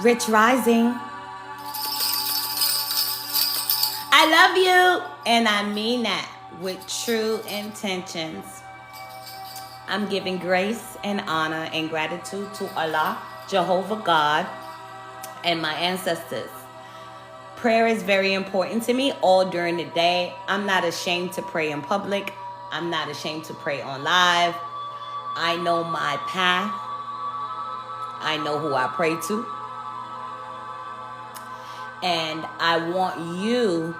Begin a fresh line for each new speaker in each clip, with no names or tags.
Rich Rising. I love you, and I mean that with true intentions. I'm giving grace and honor and gratitude to Allah, Jehovah God, and my ancestors. Prayer is very important to me all during the day. I'm not ashamed to pray in public. I'm not ashamed to pray on live. I know my path. I know who I pray to. And I want you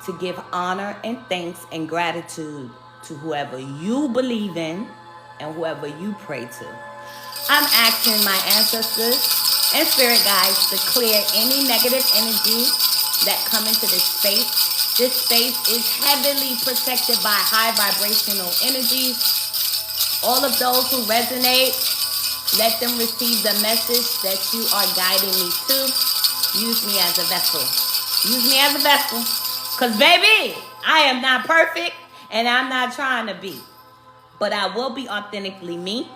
to give honor and thanks and gratitude to whoever you believe in and whoever you pray to. I'm asking my ancestors and spirit guides to clear any negative energy that come into this space. This space is heavily protected by high vibrational energies. All of those who resonate, let them receive the message that you are guiding me to. Use me as a vessel. Use me as a vessel. Because, baby, I am not perfect and I'm not trying to be. But I will be authentically me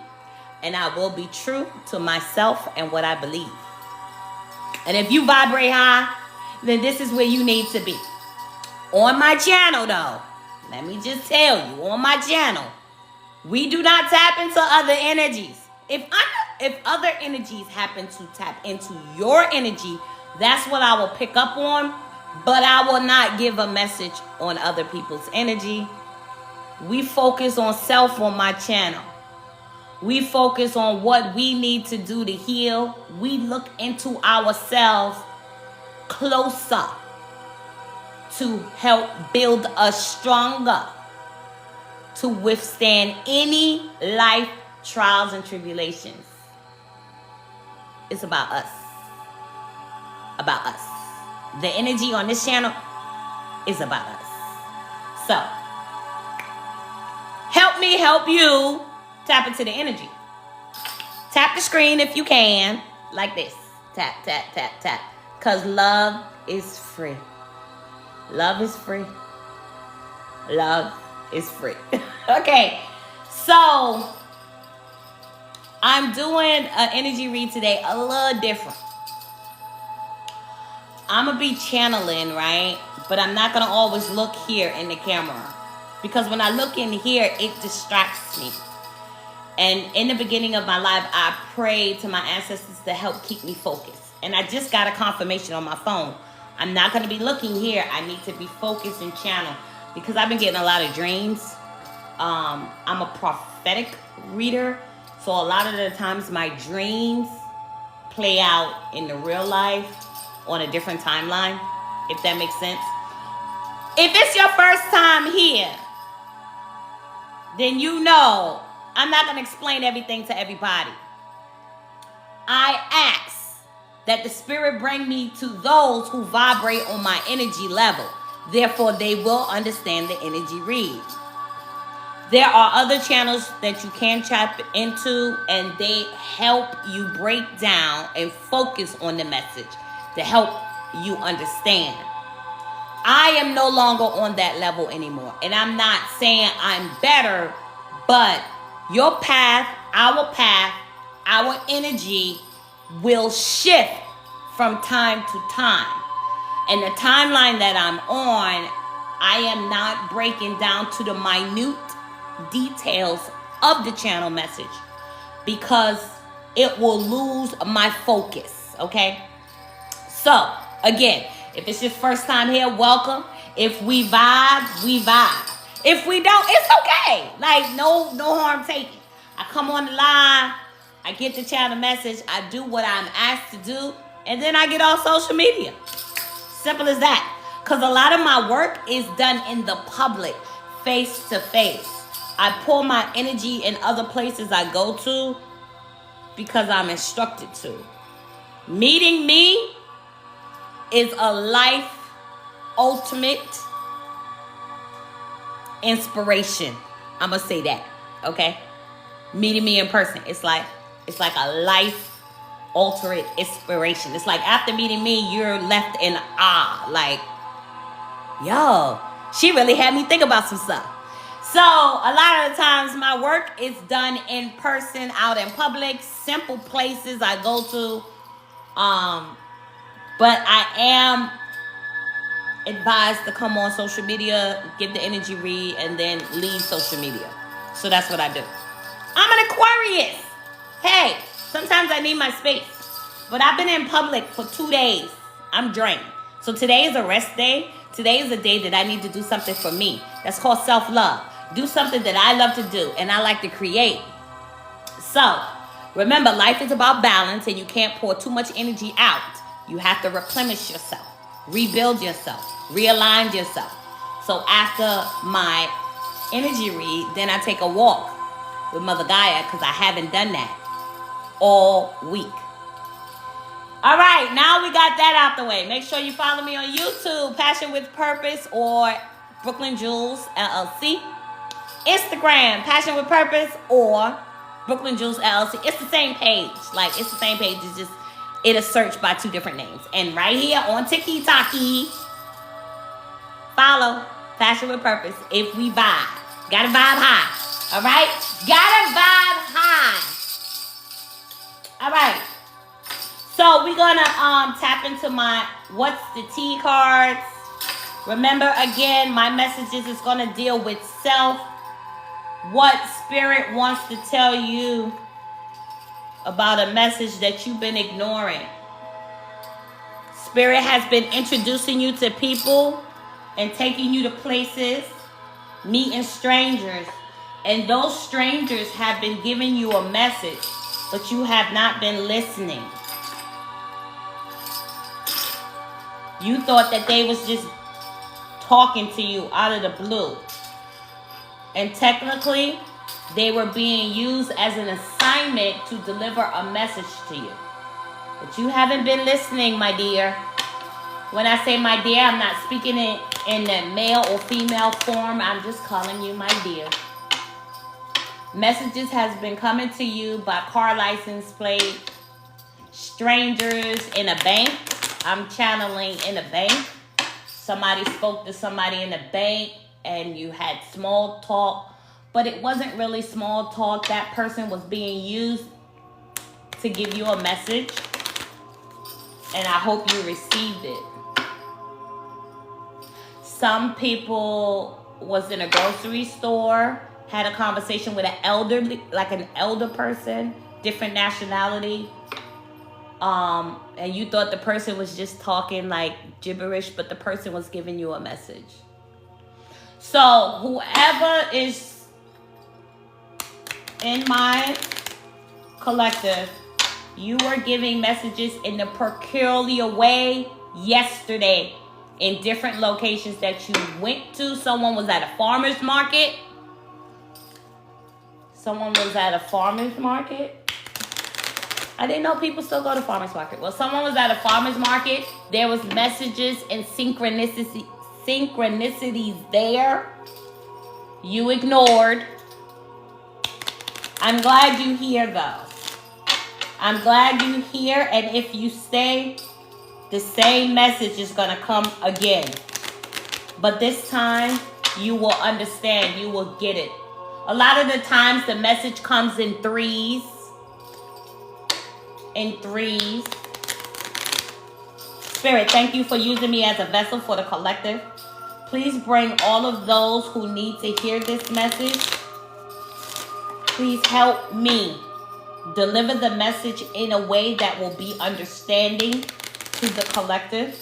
and I will be true to myself and what I believe. And if you vibrate high, then this is where you need to be. On my channel, though, let me just tell you, on my channel, we do not tap into other energies. If other energies happen to tap into your energy, that's what I will pick up on, but I will not give a message on other people's energy. We focus on self on my channel. We focus on what we need to do to heal. We look into ourselves closer to help build us stronger to withstand any life trials and tribulations. It's about us. About us. The energy on this channel is about us. So, help me help you tap into the energy. Tap the screen if you can, like this. Tap, tap, tap, tap. Because love is free. Love is free. Love is free. Okay, so I'm doing an energy read today a little different. I'm going to be channeling, right? But I'm not going to always look here in the camera. Because when I look in here, it distracts me. And in the beginning of my life, I prayed to my ancestors to help keep me focused. And I just got a confirmation on my phone. I'm not going to be looking here. I need to be focused and channel. Because I've been getting a lot of dreams. I'm a prophetic reader. So a lot of the times my dreams play out in the real life on a different timeline, if that makes sense. If it's your first time here, then you know I'm not going to explain everything to everybody. I ask that the spirit bring me to those who vibrate on my energy level. Therefore, they will understand the energy read. There are other channels that you can tap into, and they help you break down and focus on the message to help you understand. I am no longer on that level anymore. And I'm not saying I'm better, but your path, our energy will shift from time to time. And the timeline that I'm on, I am not breaking down to the minute details of the channel message because it will lose my focus, okay? So, again, if it's your first time here, welcome. If we vibe, we vibe. If we don't, it's okay. Like, no harm taken. I come on the line, I get the channel message, I do what I'm asked to do, and then I get off social media. Simple as that. Because a lot of my work is done in the public, face to face. I pour my energy in other places I go to because I'm instructed to. Meeting me is a life ultimate inspiration. I'm gonna say that, okay? Meeting me in person, it's like a life alternate inspiration. It's like after meeting me, you're left in awe. Like, yo, she really had me think about some stuff. So a lot of the times my work is done in person, out in public, simple places I go to. But I am advised to come on social media, give the energy read, and then leave social media. So that's what I do. I'm an Aquarius. Hey, sometimes I need my space. But I've been in public for 2 days. I'm drained. So today is a rest day. Today is a day that I need to do something for me. That's called self-love. Do something that I love to do and I like to create. So, remember, life is about balance and you can't pour too much energy out. You have to replenish yourself, rebuild yourself, realign yourself. So after my energy read, then I take a walk with Mother Gaia because I haven't done that all week. All right, now we got that out the way. Make sure you follow me on YouTube, Passion with Purpose or Brooklyn Jules LLC. Instagram, Passion with Purpose or Brooklyn Jules LLC. It's the same page. Like, it's the same page. It's just, it'll search by 2 different names. And right here on TikTok, follow Passion with Purpose if we vibe. Gotta vibe high. All right? Gotta vibe high. All right. So we're gonna tap into my What's the Tea cards. Remember, again, my messages is gonna deal with self. What Spirit wants to tell you about a message that you've been ignoring. Spirit has been introducing you to people and taking you to places, meeting strangers. And those strangers have been giving you a message, but you have not been listening. You thought that they was just talking to you out of the blue. And technically, they were being used as an assignment to deliver a message to you. But you haven't been listening, my dear. When I say my dear, I'm not speaking in the male or female form. I'm just calling you my dear. Messages has been coming to you by car license plate, strangers in a bank. I'm channeling in a bank. Somebody spoke to somebody in a bank and you had small talk, but it wasn't really small talk. That person was being used to give you a message, and I hope you received it. Some people was in a grocery store, had a conversation with an elder person, different nationality, and you thought the person was just talking like gibberish, but the person was giving you a message. So whoever is in my collective, you were giving messages in a peculiar way yesterday in different locations that you went to. Someone was at a farmer's market. I didn't know people still go to farmer's market. Well, someone was at a farmer's market. There was messages and synchronicities there. You ignored. I'm glad you hear though. I'm glad you hear, and if you stay, the same message is going to come again. But this time, you will understand. You will get it. A lot of the times, the message comes in threes. Spirit, thank you for using me as a vessel for the collective. Please bring all of those who need to hear this message. Please help me deliver the message in a way that will be understanding to the collective.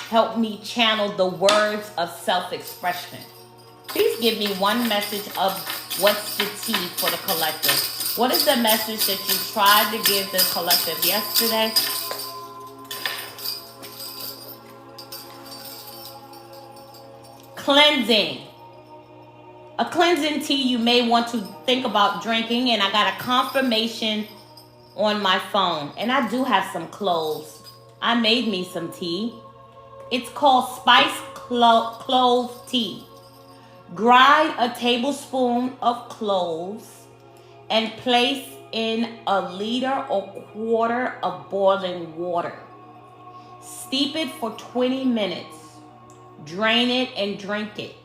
Help me channel the words of self-expression. Please give me one message of what's the tea for the collective. What is the message that you tried to give the collective yesterday? Cleansing. A cleansing tea you may want to think about drinking. And I got a confirmation on my phone. And I do have some cloves. I made me some tea. It's called spiced clove tea. Grind a tablespoon of cloves and place in a liter or quarter of boiling water. Steep it for 20 minutes. Drain it and drink it.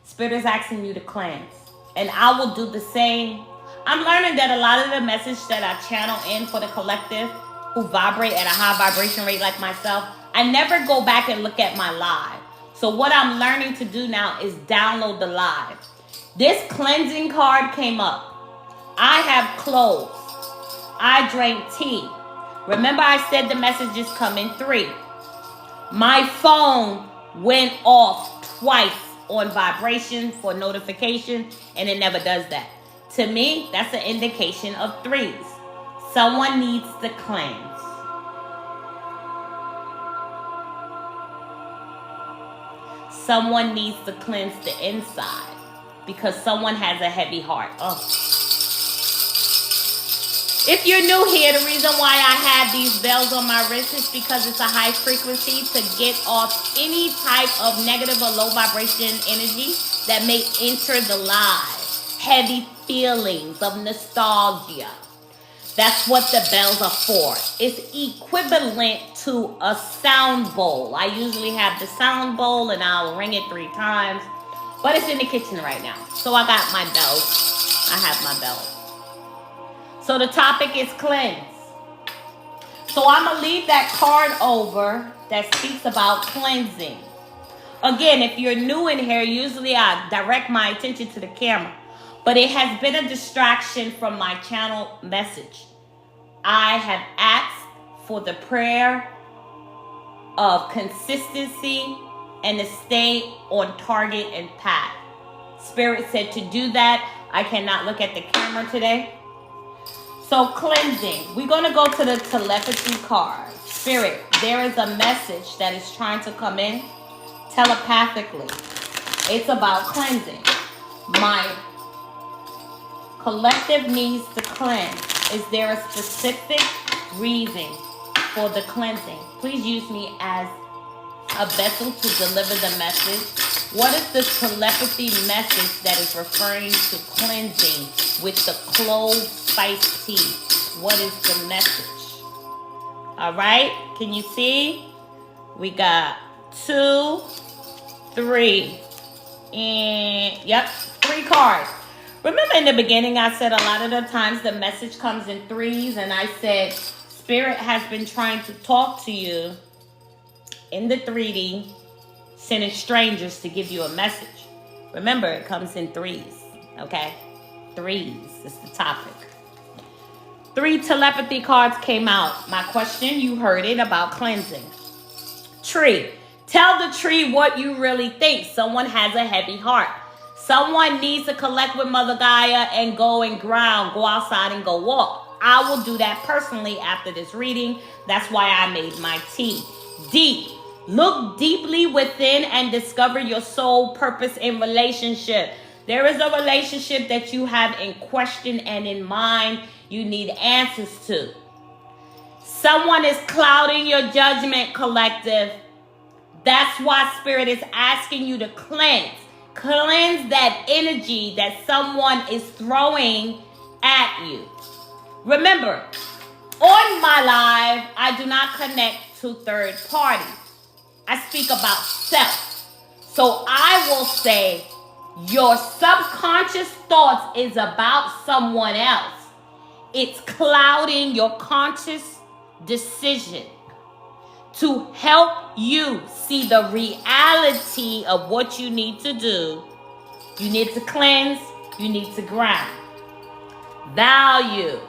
Spirit is asking you to cleanse. And I will do the same. I'm learning that a lot of the message that I channel in for the collective who vibrate at a high vibration rate like myself, I never go back and look at my live. So what I'm learning to do now is download the live. This cleansing card came up. I have clothes. I drank tea. Remember I said the messages come in 3. My phone went off twice on vibration for notification, and it never does that. To me, that's an indication of 3s. Someone needs to cleanse. Someone needs to cleanse the inside because someone has a heavy heart. Oh. If you're new here, the reason why I have these bells on my wrist is because it's a high frequency to get off any type of negative or low vibration energy that may enter the live. Heavy feelings of nostalgia. That's what the bells are for. It's equivalent to a sound bowl. I usually have the sound bowl and I'll ring it 3 times. But it's in the kitchen right now. So I got my bells. I have my bells. So the topic is cleanse. So I'm going to leave that card over that speaks about cleansing. Again, if you're new in here, usually I direct my attention to the camera. But it has been a distraction from my channel message. I have asked for the prayer of consistency and to stay on target and path. Spirit said to do that. I cannot look at the camera today. So cleansing. We're going to go to the telepathy card. Spirit, there is a message that is trying to come in telepathically. It's about cleansing. My collective needs to cleanse. Is there a specific reason for the cleansing? Please use me as a vessel to deliver the message. What is the telepathy message that is referring to cleansing with the clove spiced tea? What is the message? All right. Can you see? We got 2, 3, and yep, 3 cards. Remember in the beginning, I said a lot of the times the message comes in 3s, and I said Spirit has been trying to talk to you in the 3D, sending strangers to give you a message. Remember, it comes in 3s, okay? 3s is the topic. 3 telepathy cards came out. My question, you heard it, about cleansing. Tree. Tell the tree what you really think. Someone has a heavy heart. Someone needs to collect with Mother Gaia and go and ground, go outside and go walk. I will do that personally after this reading. That's why I made my tea. Deep. Look deeply within and discover your soul purpose in relationship. There is a relationship that you have in question and in mind you need answers to. Someone is clouding your judgment, collective. That's why Spirit is asking you to cleanse. Cleanse that energy that someone is throwing at you. Remember, on my live, I do not connect to third parties. I speak about self. So I will say your subconscious thoughts is about someone else. It's clouding your conscious decision to help you see the reality of what you need to do. You need to cleanse. You need to ground. Value.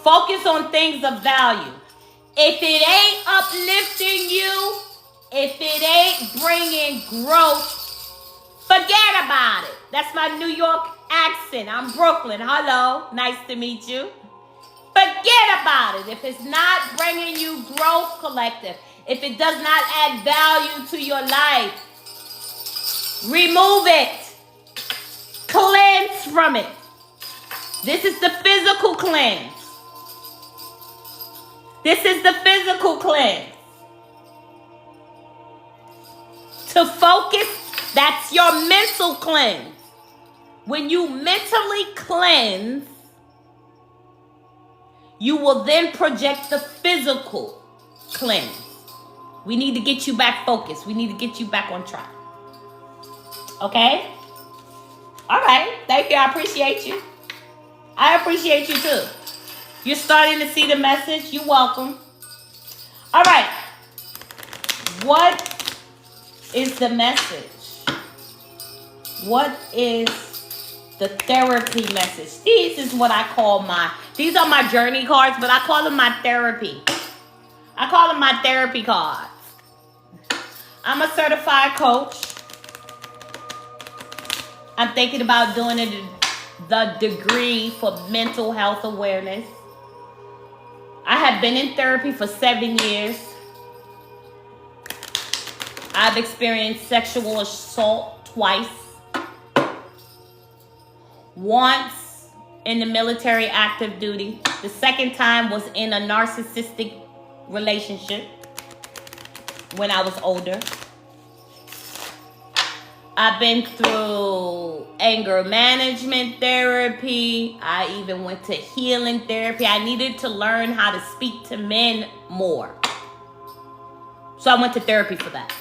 Focus on things of value. If it ain't uplifting you, if it ain't bringing growth, forget about it. That's my New York accent. I'm Brooklyn. Hello. Nice to meet you. Forget about it. If it's not bringing you growth, collective, if it does not add value to your life, remove it. Cleanse from it. This is the physical cleanse. This is the physical cleanse. To focus, that's your mental cleanse. When you mentally cleanse, you will then project the physical cleanse. We need to get you back focused. We need to get you back on track. Okay? All right. Thank you. I appreciate you. I appreciate you too. You're starting to see the message. You're welcome. All right. What is the message? What is the therapy message? These are my journey cards, but I call them my therapy. I call them my therapy cards. I'm a certified coach. I'm thinking about doing the degree for mental health awareness. I have been in therapy for 7 years. I've experienced sexual assault twice. Once in the military active duty. The second time was in a narcissistic relationship when I was older. I've been through anger management therapy. I even went to healing therapy. I needed to learn how to speak to men more. So I went to therapy for that.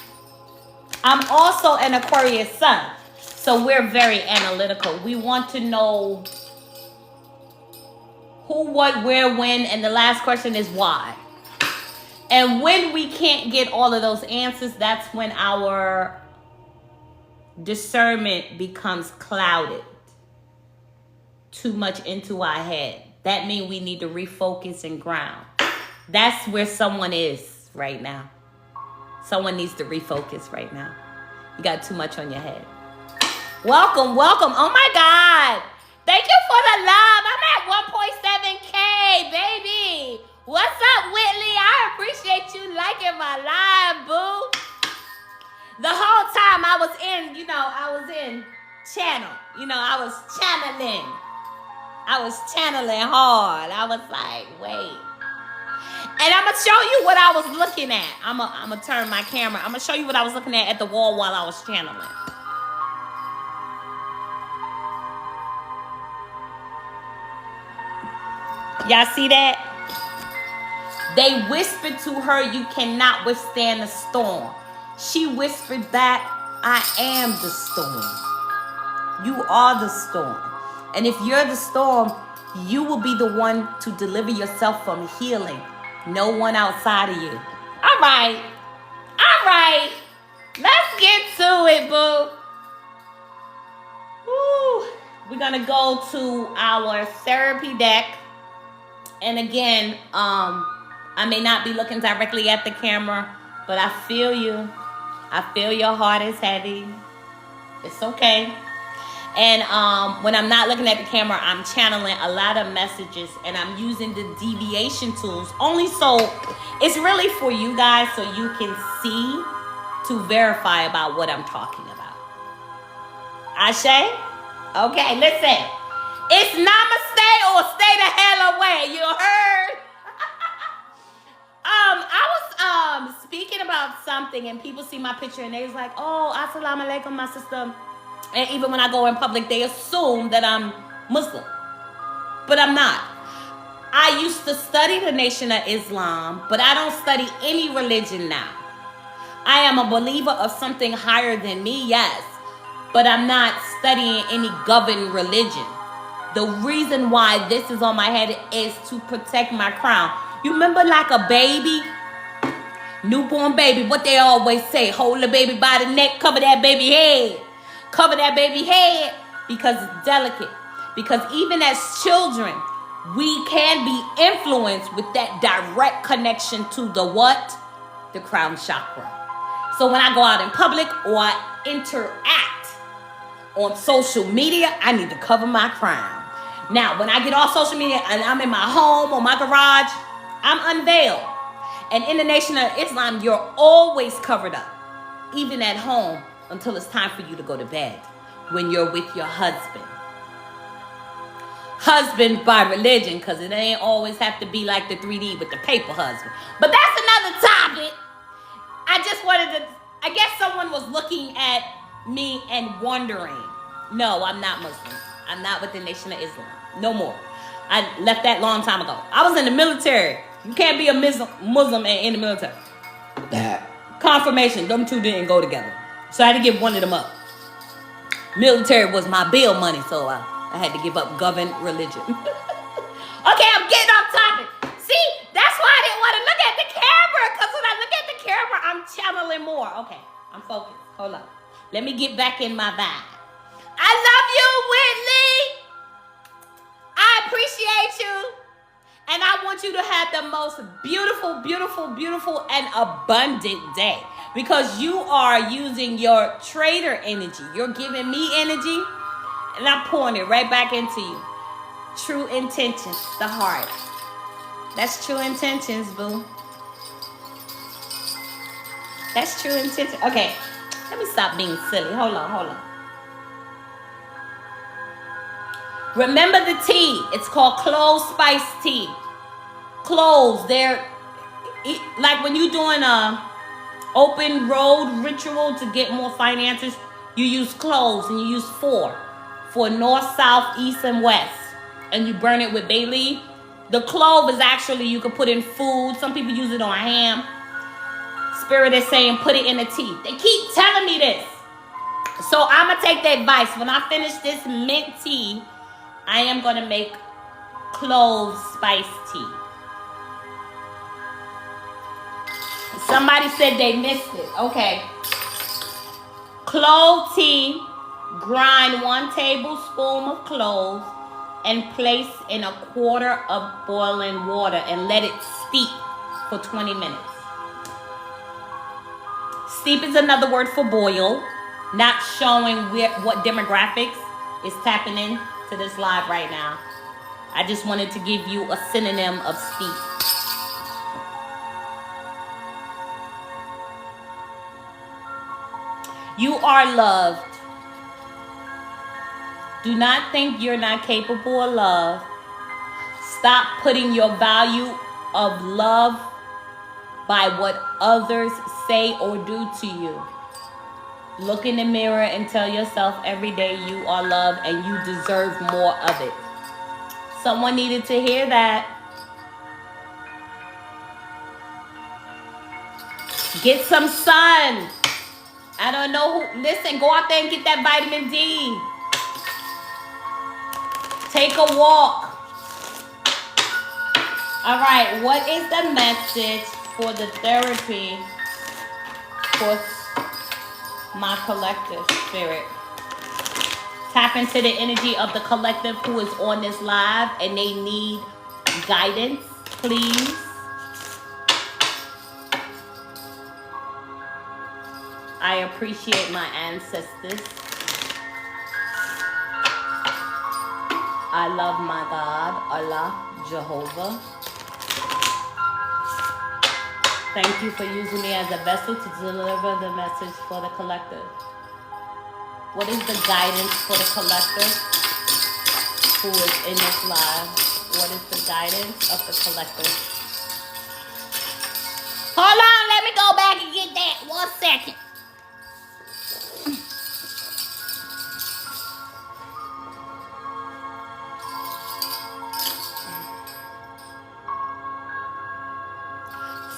I'm also an Aquarius sun. So we're very analytical. We want to know who, what, where, when, and the last question is why. And when we can't get all of those answers, that's when our discernment becomes clouded. Too much into our head. That means we need to refocus and ground. That's where someone is right now. Someone needs to refocus right now. You got too much on your head. Welcome, welcome. Oh my God. Thank you for the love. I'm at 1.7K, baby. What's up, Whitley? I appreciate you liking my live, boo. The whole time I was in channel. I was channeling. I was channeling hard. I was like, wait. And I'm going to show you what I was looking at. I'm going to turn my camera. I'm going to show you what I was looking at the wall while I was channeling. Y'all see that? They whispered to her, you cannot withstand the storm. She whispered back, I am the storm. You are the storm. And if you're the storm, you will be the one to deliver yourself from healing. No one outside of you. All right. All right. Let's get to it, boo. Woo. We're going to go to our therapy deck. And again, I may not be looking directly at the camera, but I feel you. I feel your heart is heavy. It's okay. And when I'm not looking at the camera, I'm channeling a lot of messages, and I'm using the deviation tools only so it's really for you guys so you can see to verify about what I'm talking about. Ashe? Okay, listen. It's namaste or stay the hell away. You heard? I was speaking about something, and people see my picture, and they was like, oh, assalamu alaikum, my sister. And even when I go in public, they assume that I'm Muslim. But I'm not. I used to study the Nation of Islam, but I don't study any religion now. I am a believer of something higher than me, yes. But I'm not studying any governed religion. The reason why this is on my head is to protect my crown. You remember like a baby? Newborn baby, what they always say, hold the baby by the neck, cover that baby head. Cover that baby head because it's delicate. Because even as children, we can be influenced with that direct connection to the what? The crown chakra. So when I go out in public or I interact on social media, I need to cover my crown. Now, when I get off social media and I'm in my home or my garage, I'm unveiled. And in the Nation of Islam, you're always covered up, even at home, until it's time for you to go to bed when you're with your husband. Husband by religion, because it ain't always have to be like the 3D with the paper husband. But that's another topic. I just wanted to, I guess someone was looking at me and wondering. No, I'm not Muslim. I'm not with the Nation of Islam. No more. I left that long time ago. I was in the military. You can't be a Muslim and in the military. Confirmation, them two didn't go together. So I had to give one of them up. Military was my bill money, so I had to give up governed religion. Okay, I'm getting off topic. See, that's why I didn't want to look at the camera, because when I look at the camera, I'm channeling more. Okay, I'm focused. Hold up. Let me get back in my vibe. I love you, Whitley. I appreciate you. And I want you to have the most beautiful, beautiful, beautiful, and abundant day. Because you are using your trader energy. You're giving me energy. And I'm pouring it right back into you. True intentions, the heart. That's true intentions, boo. That's true intention. Okay, let me stop being silly. Hold on. Remember the tea. It's called clove spice tea. Cloves, they're like when you're doing a open road ritual to get more finances, you use cloves, and you use four for north, south, east, and west. And you burn it with bay leaf. The clove is actually, you can put in food. Some people use it on ham. Spirit is saying put it in the tea. They keep telling me this. So I'm going to take the advice. When I finish this mint tea, I am going to make clove spice tea. Somebody said they missed it. Okay. Clove tea. Grind 1 tablespoon of cloves and place in a quarter of boiling water and let it steep for 20 minutes. Steep is another word for boil, not showing what demographics is tapping in to this live right now. I just wanted to give you a synonym of steep. You are loved. Do not think you're not capable of love. Stop putting your value of love by what others say or do to you. Look in the mirror and tell yourself every day you are loved and you deserve more of it. Someone needed to hear that. Get some sun. I don't know who. Listen, go out there and get that vitamin D. Take a walk. All right, what is the message for the therapy for my collective spirit? Tap into the energy of the collective who is on this live and they need guidance, please. I appreciate my ancestors. I love my God, Allah, Jehovah. Thank you for using me as a vessel to deliver the message for the collective. What is the guidance for the collective who is in this live? What is the guidance of the collective? Hold on, let me go back and get that. 1 second.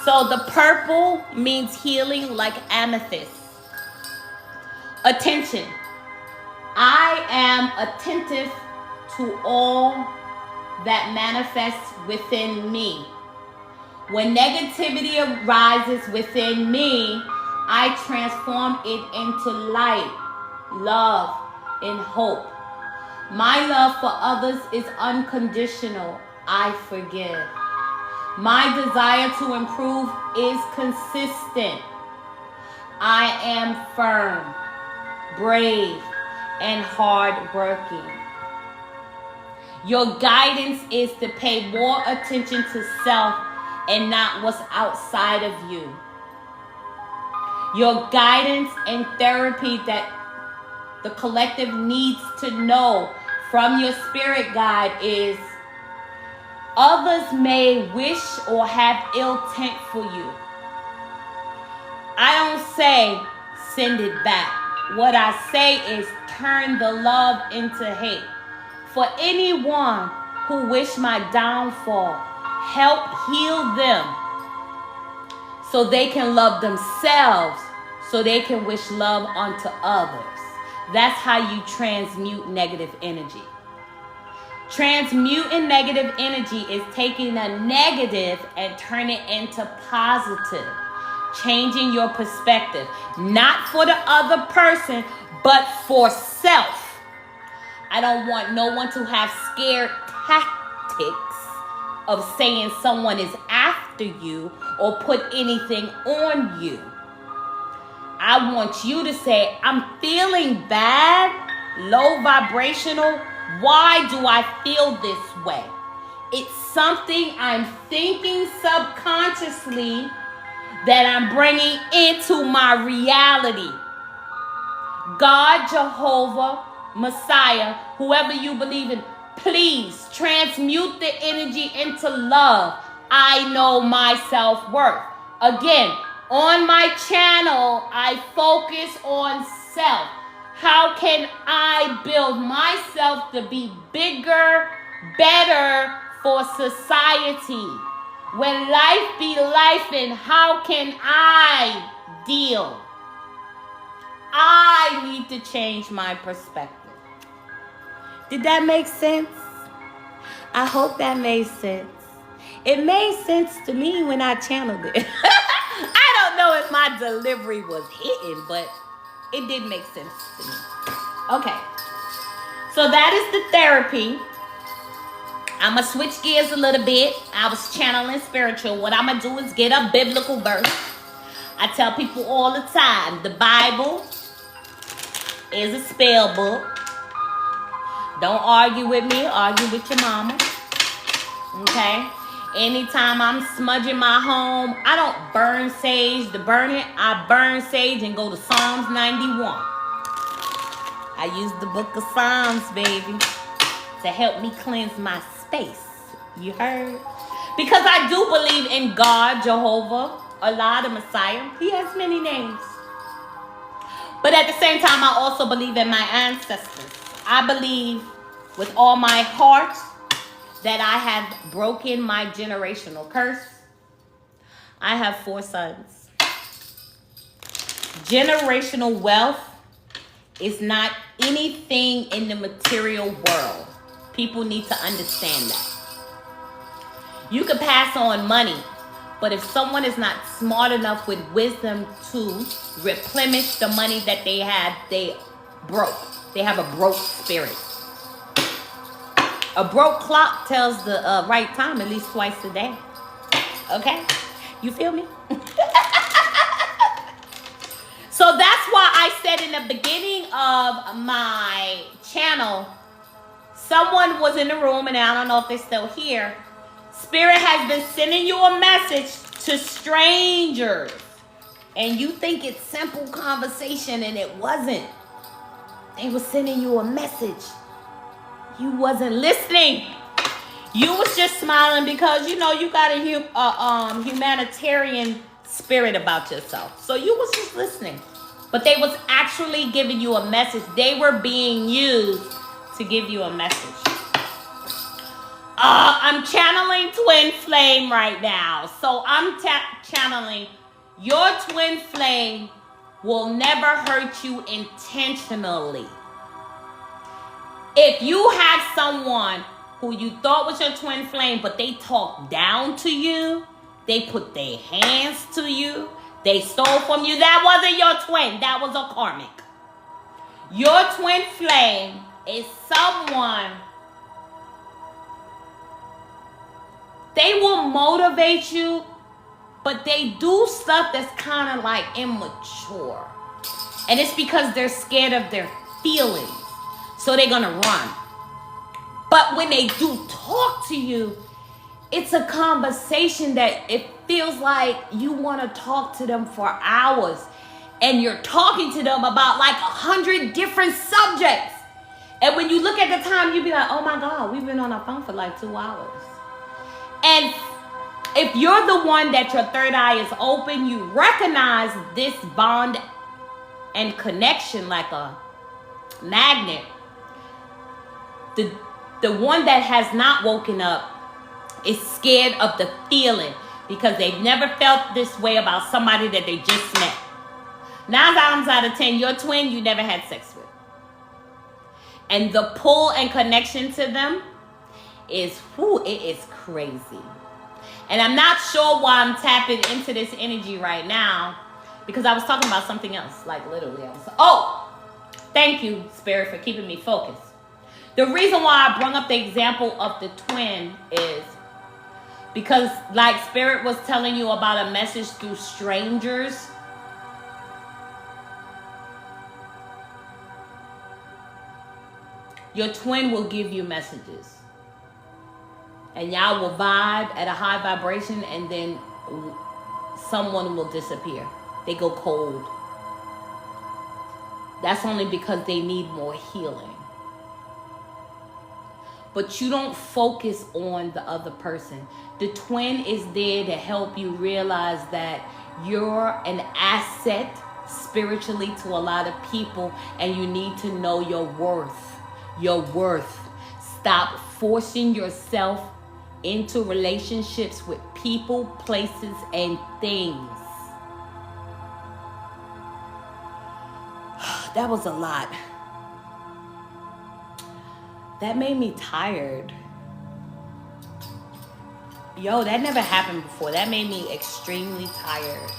So the purple means healing, like amethyst. Attention. I am attentive to all that manifests within me. When negativity arises within me, I transform it into light, love, and hope. My love for others is unconditional. I forgive. My desire to improve is consistent. I am firm, brave, and hardworking. Your guidance is to pay more attention to self and not what's outside of you. Your guidance and therapy that the collective needs to know from your spirit guide is: others may wish or have ill intent for you. I don't say send it back. What I say is turn the love into hate. For anyone who wish my downfall, help heal them so they can love themselves, so they can wish love unto others. That's how you transmute negative energy. Transmuting negative energy is taking a negative and turning it into positive. Changing your perspective. Not for the other person, but for self. I don't want no one to have scared tactics of saying someone is after you or put anything on you. I want you to say, I'm feeling bad, low vibrational. Why do I feel this way? It's something I'm thinking subconsciously that I'm bringing into my reality. God, Jehovah, Messiah, whoever you believe in, please transmute the energy into love. I know my self-worth. Again, on my channel, I focus on self. How can I build myself to be bigger, better for society? When life be lifing, how can I deal? I need to change my perspective. Did that make sense? I hope that made sense. It made sense to me when I channeled it. I don't know if my delivery was hitting, but it did make sense to me. Okay. So that is the therapy. I'm going to switch gears a little bit. I was channeling spiritual. What I'm going to do is get a biblical verse. I tell people all the time, the Bible is a spell book. Don't argue with me. Argue with your mama. Okay? Anytime I'm smudging my home, I don't burn sage to burn it. I burn sage and go to Psalms 91. I use the book of Psalms, baby, to help me cleanse my space. You heard? Because I do believe in God, Jehovah, Allah, the Messiah. He has many names. But at the same time, I also believe in my ancestors. I believe with all my heart that I have broken my generational curse. I have 4 sons. Generational wealth is not anything in the material world. People need to understand that. You can pass on money, but if someone is not smart enough with wisdom to replenish the money that they had, they broke. They have a broke spirit. A broke clock tells the right time at least twice a day. Okay? You feel me? So that's why I said in the beginning of my channel, someone was in the room, and I don't know if they're still here. Spirit has been sending you a message to strangers. And you think it's simple conversation, and it wasn't. They were sending you a message. You wasn't listening. You was just smiling because, you know, you got a humanitarian spirit about yourself. So you was just listening. But they was actually giving you a message. They were being used to give you a message. I'm channeling twin flame right now. So I'm channeling your twin flame will never hurt you intentionally. If you have someone who you thought was your twin flame, but they talked down to you, they put their hands to you, they stole from you, that wasn't your twin. That was a karmic. Your twin flame is someone, they will motivate you, but they do stuff that's kind of like immature. And it's because they're scared of their feelings. So they're going to run. But when they do talk to you, it's a conversation that it feels like you want to talk to them for hours. And you're talking to them about like 100 different subjects. And when you look at the time, you be like, oh my God, we've been on our phone for like 2 hours. And if you're the one that your third eye is open, you recognize this bond and connection like a magnet. The one that has not woken up is scared of the feeling because they've never felt this way about somebody that they just met. 9 times out of 10, your twin you never had sex with. And the pull and connection to them is, whoo, it is crazy. And I'm not sure why I'm tapping into this energy right now, because I was talking about something else. Like literally, thank you, Spirit, for keeping me focused. The reason why I brought up the example of the twin is because, like Spirit was telling you about a message through strangers. Your twin will give you messages. And y'all will vibe at a high vibration, and then someone will disappear. They go cold. That's only because they need more healing. But you don't focus on the other person. The twin is there to help you realize that you're an asset spiritually to a lot of people, and you need to know your worth. Your worth. Stop forcing yourself into relationships with people, places, and things. That was a lot. That made me tired. Yo, that never happened before. That made me extremely tired.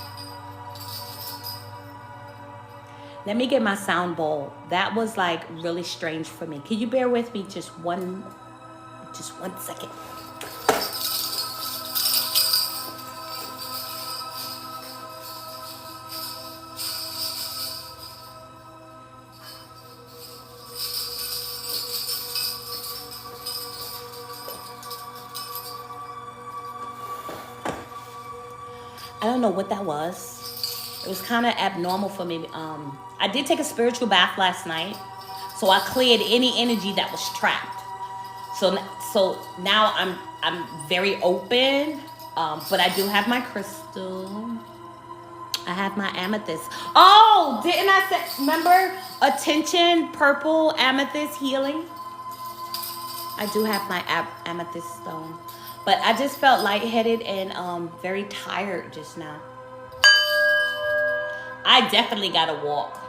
Let me get my sound bowl. That was like really strange for me. Can you bear with me just one second? I don't know what that was. It was kind of abnormal for me. I did take a spiritual bath last night, so I cleared any energy that was trapped. So now I'm very open, but I do have my crystal. I have my amethyst. Oh, didn't I say? Remember, attention, purple amethyst healing. I do have my amethyst stone. But I just felt lightheaded and very tired just now. I definitely gotta walk.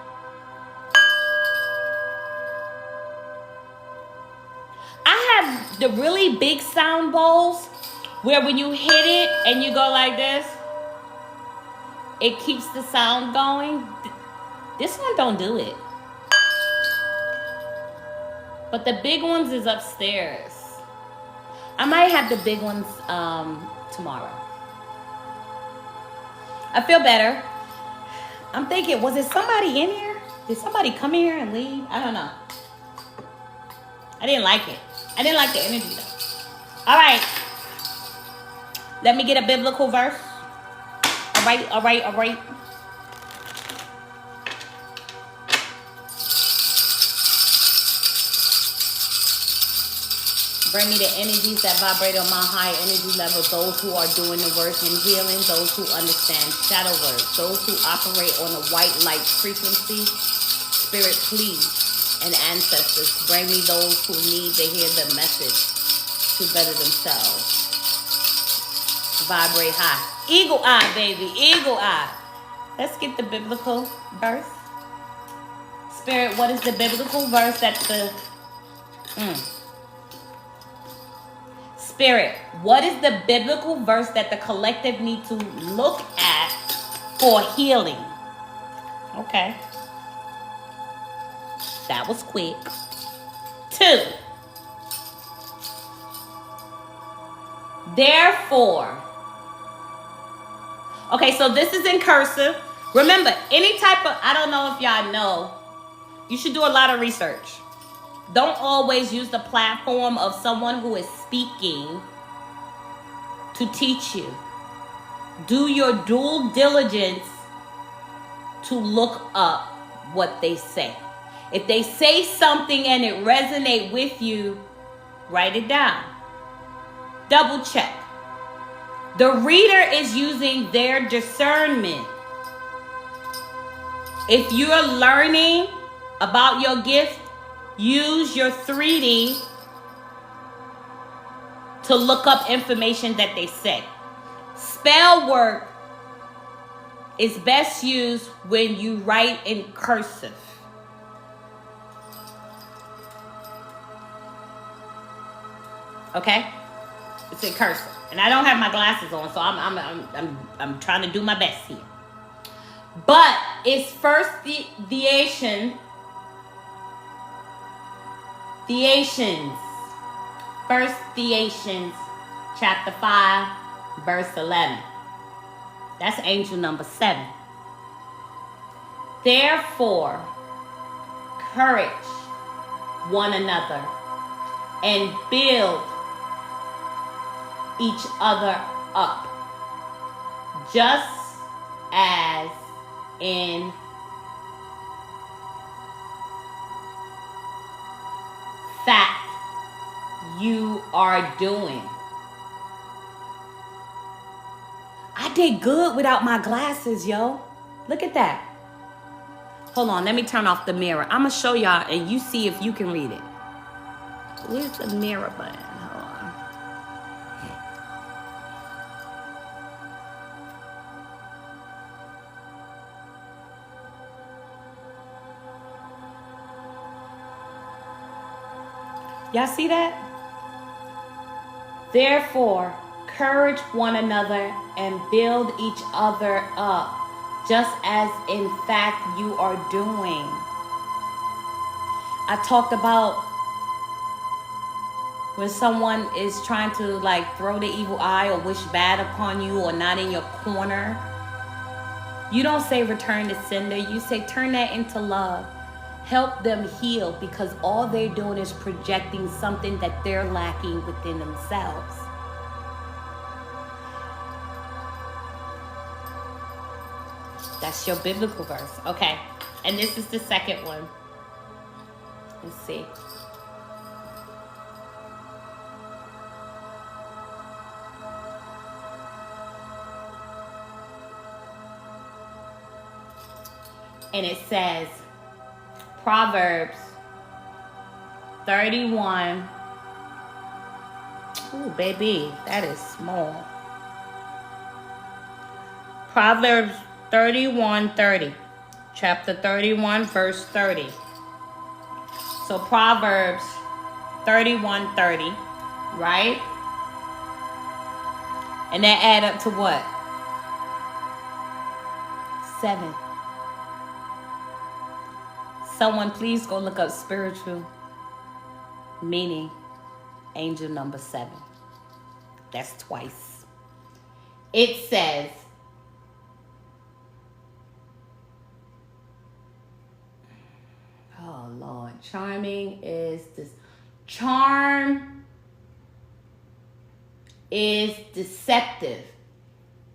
I have the really big sound bowls where when you hit it and you go like this, it keeps the sound going. This one don't do it. But the big ones is upstairs. I might have the big ones tomorrow. I feel better. I'm thinking, was it somebody in here? Did somebody come here and leave? I don't know. I didn't like it. I didn't like the energy though. All right. Let me get a biblical verse. All right. Bring me the energies that vibrate on my high energy level. Those who are doing the work in healing. Those who understand shadow work. Those who operate on a white light frequency. Spirit, please. And ancestors, bring me those who need to hear the message to better themselves. Vibrate high. Eagle eye, baby. Eagle eye. Let's get the biblical verse. Spirit, what is the biblical verse that the... Spirit, what is the biblical verse that the collective need to look at for healing? Okay. That was quick. 2. Therefore. Okay, so this is in cursive. Remember, any type of, I don't know if y'all know, you should do a lot of research. Don't always use the platform of someone who is speaking to teach you. Do your due diligence to look up what they say. If they say something and it resonates with you, write it down. Double check. The reader is using their discernment. If you're learning about your gift, use your 3D to look up information that they say. Spell work is best used when you write in cursive. Okay? It's in cursive. And I don't have my glasses on, so I'm trying to do my best here. But it's First Thessalonians. First Thessalonians chapter 5, verse 11. That's angel number 7. Therefore, courage one another and build each other up, just as in fact you are doing. I did good without my glasses, yo. Look at that. Hold on, let me turn off the mirror. I'm gonna show y'all and you see if you can read it. Where's the mirror button? Hold on. Y'all see that? Therefore, encourage one another and build each other up, just as in fact you are doing. I talked about when someone is trying to like throw the evil eye or wish bad upon you or not in your corner. You don't say return to sender. You say turn that into love. Help them heal, because all they're doing is projecting something that they're lacking within themselves. That's your biblical verse. Okay. And this is the second one. Let's see. And it says, Proverbs 31. Ooh, baby, that is small. Proverbs 31:30. Chapter 31, verse 30. So Proverbs 31:30, right? And that add up to what? 7. Someone please go look up spiritual meaning angel number 7. That's twice. It says, oh Lord, charm is deceptive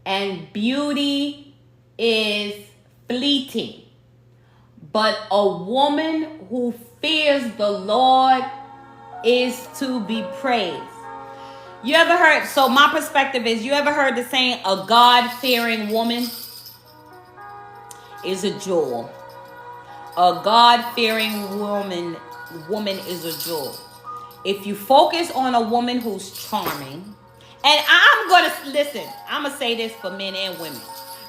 and beauty is fleeting. But a woman who fears the Lord is to be praised. You ever heard, so my perspective is, you ever heard the saying, a God-fearing woman is a jewel. A God-fearing woman is a jewel. If you focus on a woman who's charming, and I'm going to say this for men and women.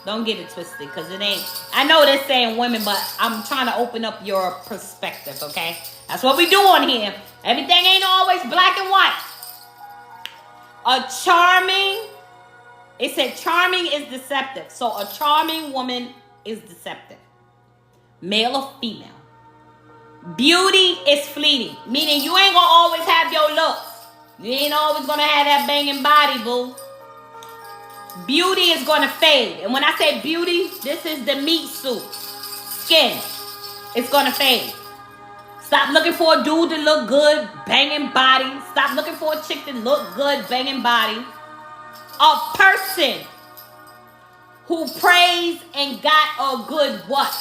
Don't get it twisted, because it ain't, I know they're saying women, but I'm trying to open up your perspective, okay? That's what we do on here. Everything ain't always black and white. It said charming is deceptive. So a charming woman is deceptive. Male or female. Beauty is fleeting, meaning you ain't gonna always have your looks. You ain't always gonna have that banging body, boo. Beauty is going to fade. And when I say beauty, this is the meat suit. Skin. It's going to fade. Stop looking for a dude to look good, banging body. Stop looking for a chick to look good, banging body. A person who prays and got a good what?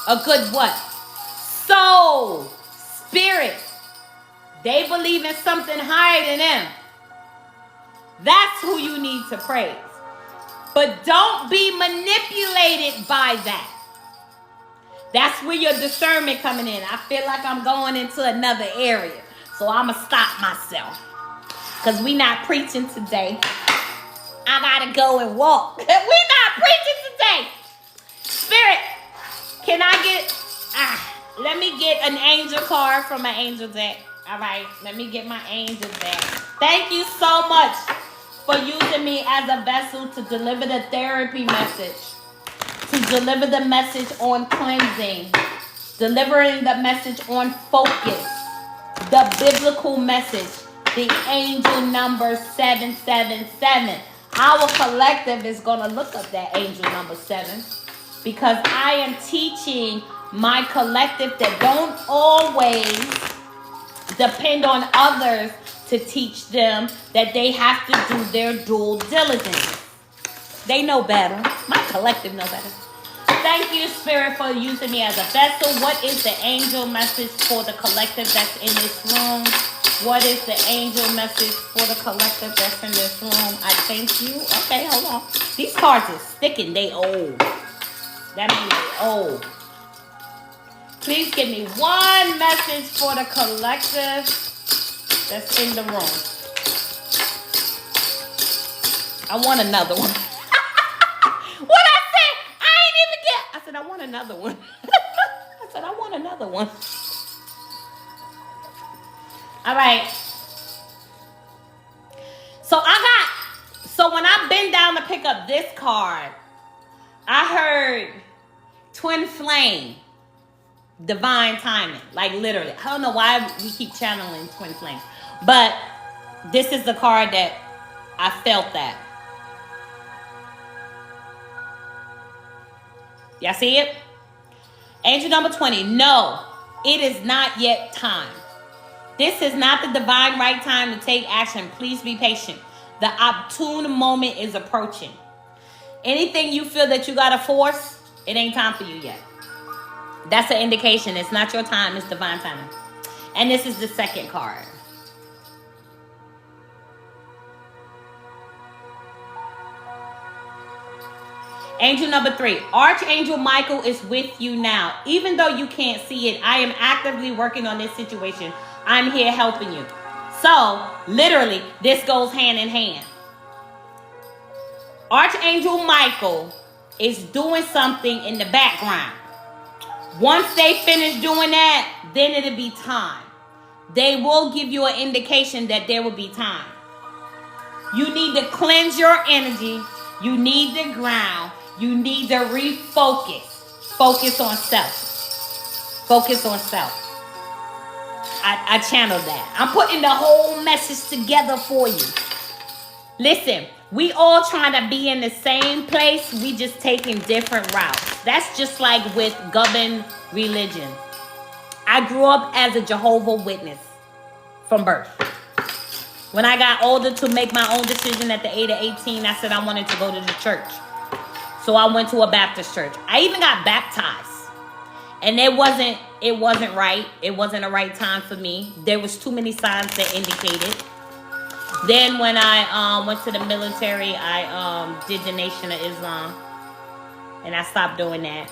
A good what? Soul. Spirit. They believe in something higher than them. That's who you need to praise. But don't be manipulated by that. That's where your discernment coming in. I feel like I'm going into another area. So I'm going to stop myself. Because we not preaching today. I got to go and walk. We not preaching today. Spirit, can I get... let me get an angel card from my angel deck. All right, let me get my angels back. Thank you so much for using me as a vessel to deliver the therapy message, to deliver the message on cleansing, delivering the message on focus, the biblical message, the angel number 777. Our collective is going to look up that angel number 7 because I am teaching my collective that don't always depend on others to teach them that they have to do their due diligence. They know better. My collective know better. Thank you, Spirit, for using me as a vessel. What is the angel message for the collective that's in this room? What is the angel message for the collective that's in this room? I thank you. Okay, hold on. These cards are sticking. They old. That means they old. Please give me one message for the collective that's in the room. I want another one. What I said? I ain't even get. I said, I want another one. I said, I want another one. All right. So when I bent down to pick up this card, I heard twin flame, divine timing. Like literally. I don't know why we keep channeling twin flame. But this is the card that I felt that. Y'all see it? Angel number 20. No, it is not yet time. This is not the divine right time to take action. Please be patient. The opportune moment is approaching. Anything you feel that you got to force, it ain't time for you yet. That's an indication. It's not your time. It's divine timing. And this is the second card. Angel number 3. Archangel Michael is with you now. Even though you can't see it, I am actively working on this situation. I'm here helping you. So, literally, this goes hand in hand. Archangel Michael is doing something in the background. Once they finish doing that, then it'll be time. They will give you an indication that there will be time. You need to cleanse your energy. You need to ground. You need to refocus. Focus on self. Focus on self. I channeled that. I'm putting the whole message together for you. Listen, we all trying to be in the same place. We just taking different routes. That's just like with governed religion. I grew up as a Jehovah's Witness from birth. When I got older to make my own decision at the age of 18, I said I wanted to go to the church. So I went to a Baptist church. I even got baptized. And it wasn't right. It wasn't the right time for me. There was too many signs that indicated. Then when I went to the military, I did the Nation of Islam. And I stopped doing that.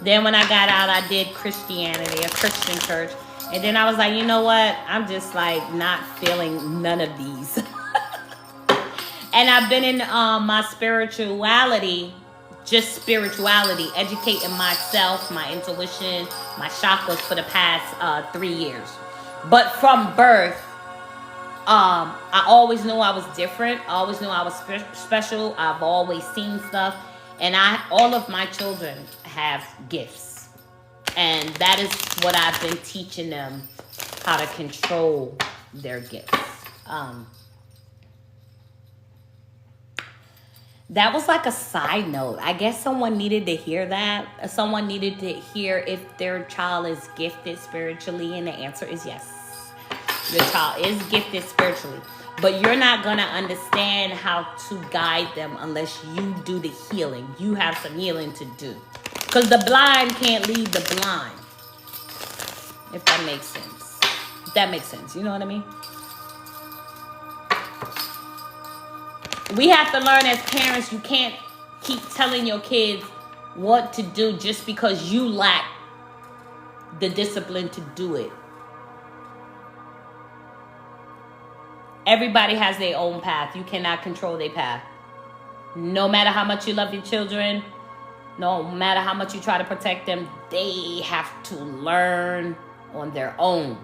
Then when I got out, I did Christianity, a Christian church. And then I was like, you know what? I'm just like not feeling none of these. And I've been in my spirituality, educating myself, my intuition, my chakras for the past 3 years. But from birth, I always knew I was different. I always knew I was special. I've always seen stuff. And all of my children have gifts. And that is what I've been teaching them, how to control their gifts. That was like a side note. I guess someone needed to hear that. Someone needed to hear if their child is gifted spiritually. And the answer is yes. Your child is gifted spiritually. But you're not going to understand how to guide them unless you do the healing. You have some healing to do. Because the blind can't lead the blind. If that makes sense. If that makes sense. You know what I mean? We have to learn as parents, you can't keep telling your kids what to do just because you lack the discipline to do it. Everybody has their own path. You cannot control their path. No matter how much you love your children, no matter how much you try to protect them, they have to learn on their own.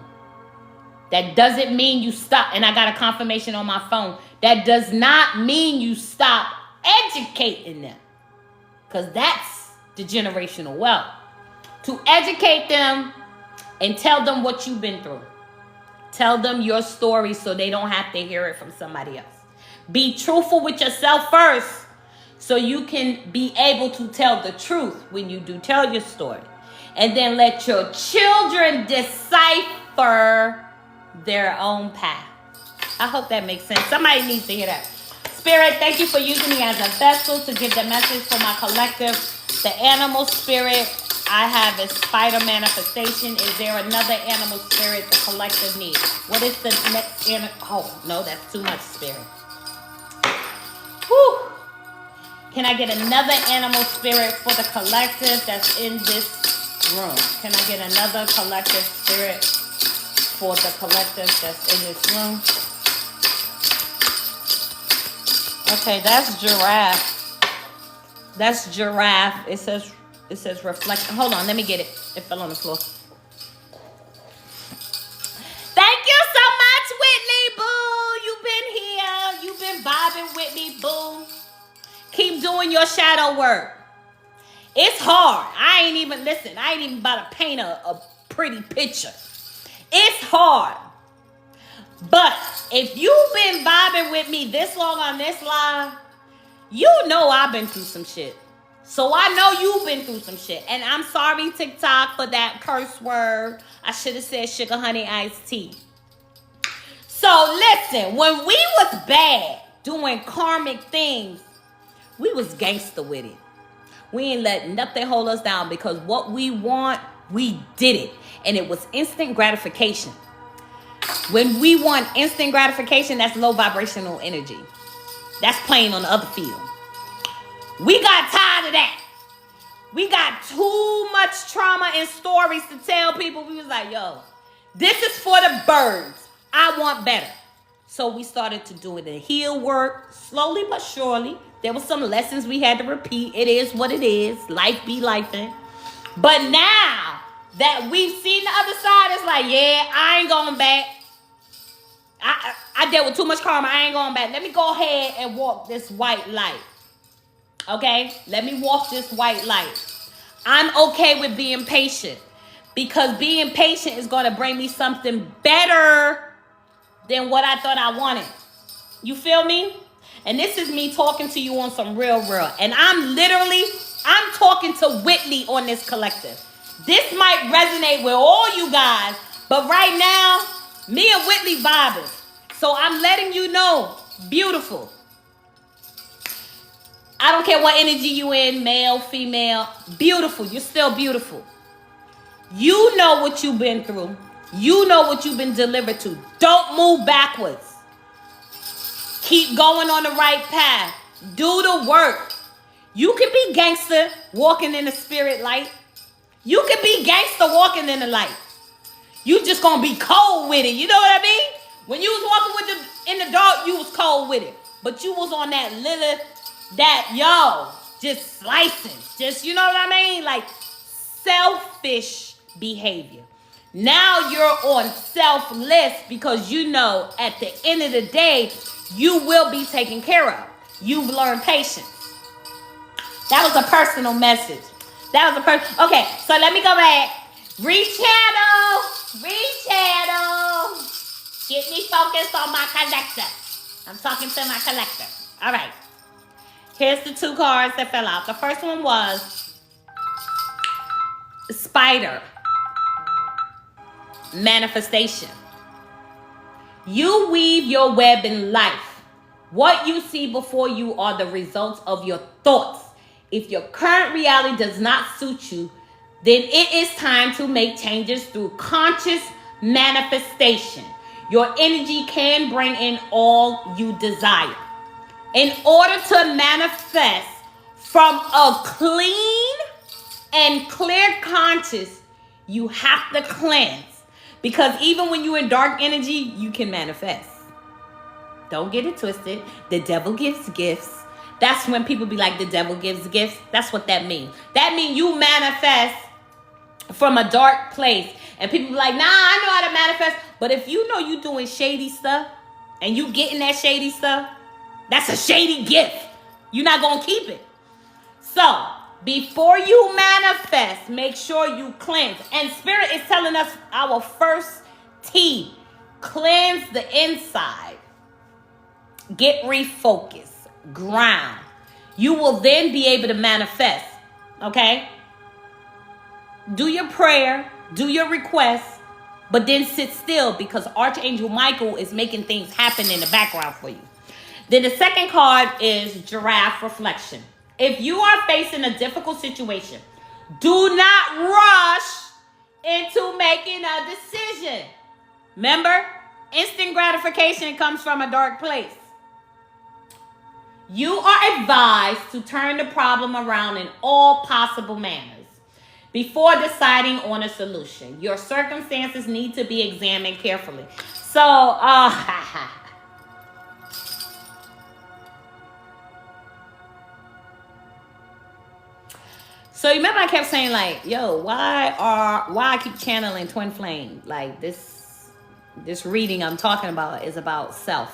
That doesn't mean you stop. And I got a confirmation on my phone. That does not mean you stop educating them. Because that's the generational wealth. To educate them and tell them what you've been through. Tell them your story so they don't have to hear it from somebody else. Be truthful with yourself first so you can be able to tell the truth when you do tell your story. And then let your children decipher their own path. I hope that makes sense. Somebody needs to hear that. Spirit, thank you for using me as a vessel to give the message for my collective. The animal spirit I have is spider manifestation. Is there another animal spirit the collective needs? What is the next animal? Oh, no, that's too much spirit. Whew. Can I get another animal spirit for the collective that's in this room? Can I get another collective spirit for the collective that's in this room? Okay, that's giraffe. That's giraffe. It says reflect. Hold on, let me get it. It fell on the floor. Thank you so much, Whitney Boo. You've been here. You've been vibing with me, boo. Keep doing your shadow work. It's hard. I ain't even about to paint a pretty picture. It's hard. But if you've been vibing with me this long on this live, you know I've been through some shit. So I know you've been through some shit. And I'm sorry, TikTok, for that curse word. I should have said sugar, honey, iced tea. So listen, when we was bad, doing karmic things, we was gangster with it. We ain't let nothing hold us down because what we want, we did it. And it was instant gratification. When we want instant gratification, that's low vibrational energy. That's playing on the other field. We got tired of that. We got too much trauma and stories to tell people. We was like, yo, this is for the birds. I want better. So we started to do it in heal work, slowly but surely. There were some lessons we had to repeat. It is what it is. Life be lifing. But now that we've seen the other side, it's like, yeah, I ain't going back. I dealt with too much karma. I ain't going back. Let me go ahead and walk this white light. Okay? Let me walk this white light. I'm okay with being patient because being patient is going to bring me something better than what I thought I wanted. You feel me? And this is me talking to you on some real. And I'm talking to Whitley on this collective. This might resonate with all you guys, but right now, me and Whitley vibing. So I'm letting you know, beautiful. I don't care what energy you in, male, female, beautiful. You're still beautiful. You know what you've been through. You know what you've been delivered to. Don't move backwards. Keep going on the right path. Do the work. You can be gangster walking in the spirit light. You can be gangster walking in the light. You just gonna be cold with it. You know what I mean? When you was walking in the dark, you was cold with it. But you was on that just slicing. Just, you know what I mean? Like selfish behavior. Now you're on selfless because you know at the end of the day, you will be taken care of. You've learned patience. That was a personal message. Okay, so let me go back. Rechannel. Get me focused on my collector. I'm talking to my collector. All right. Here's the two cards that fell out. The first one was Spider. Manifestation. You weave your web in life. What you see before you are the results of your thoughts. If your current reality does not suit you, then it is time to make changes through conscious manifestation. Your energy can bring in all you desire. In order to manifest from a clean and clear conscious, you have to cleanse. Because even when you're in dark energy, you can manifest. Don't get it twisted. The devil gives gifts. That's when people be like, the devil gives gifts. That's what that means. That means you manifest from a dark place. And people be like, nah, I know how to manifest. But if you know you doing shady stuff and you getting that shady stuff, that's a shady gift. You're not going to keep it. So, before you manifest, make sure you cleanse. And Spirit is telling us our first T, cleanse the inside. Get refocused, ground. You will then be able to manifest, okay? Do your prayer, do your request, but then sit still because Archangel Michael is making things happen in the background for you. Then the second card is giraffe reflection. If you are facing a difficult situation, do not rush into making a decision. Remember, instant gratification comes from a dark place. You are advised to turn the problem around in all possible manners before deciding on a solution. Your circumstances need to be examined carefully. So, so you remember I kept saying like, yo, why I keep channeling twin flame? Like this reading I'm talking about is about self,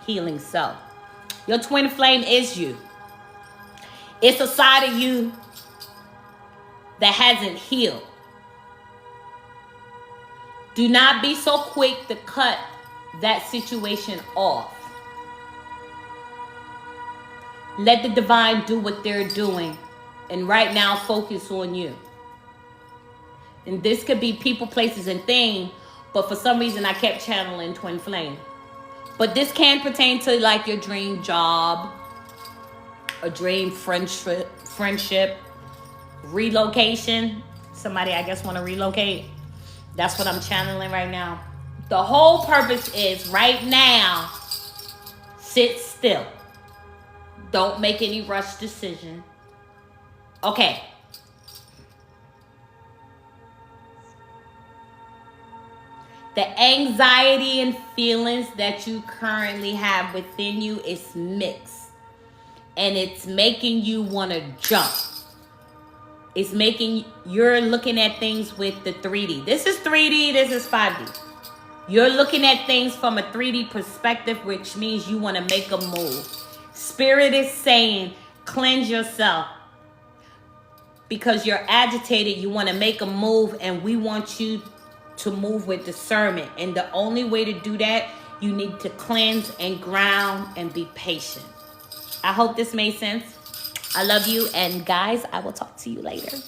healing self. Your twin flame is you. It's a side of you that hasn't healed. Do not be so quick to cut that situation off. Let the divine do what they're doing. And right now, focus on you. And this could be people, places, and things. But for some reason, I kept channeling twin flame. But this can pertain to like your dream job, a dream friendship, relocation. Somebody, I guess, want to relocate. That's what I'm channeling right now. The whole purpose is right now, sit still. Don't make any rush decision. Okay. The anxiety and feelings that you currently have within you is mixed. And it's making you want to jump. It's making, you're looking at things with the 3D. This is 3D, this is 5D. You're looking at things from a 3D perspective, which means you want to make a move. Spirit is saying, cleanse yourself. Because you're agitated, you want to make a move, and we want you to move with discernment. And the only way to do that, you need to cleanse and ground and be patient. I hope this made sense. I love you. And guys, I will talk to you later.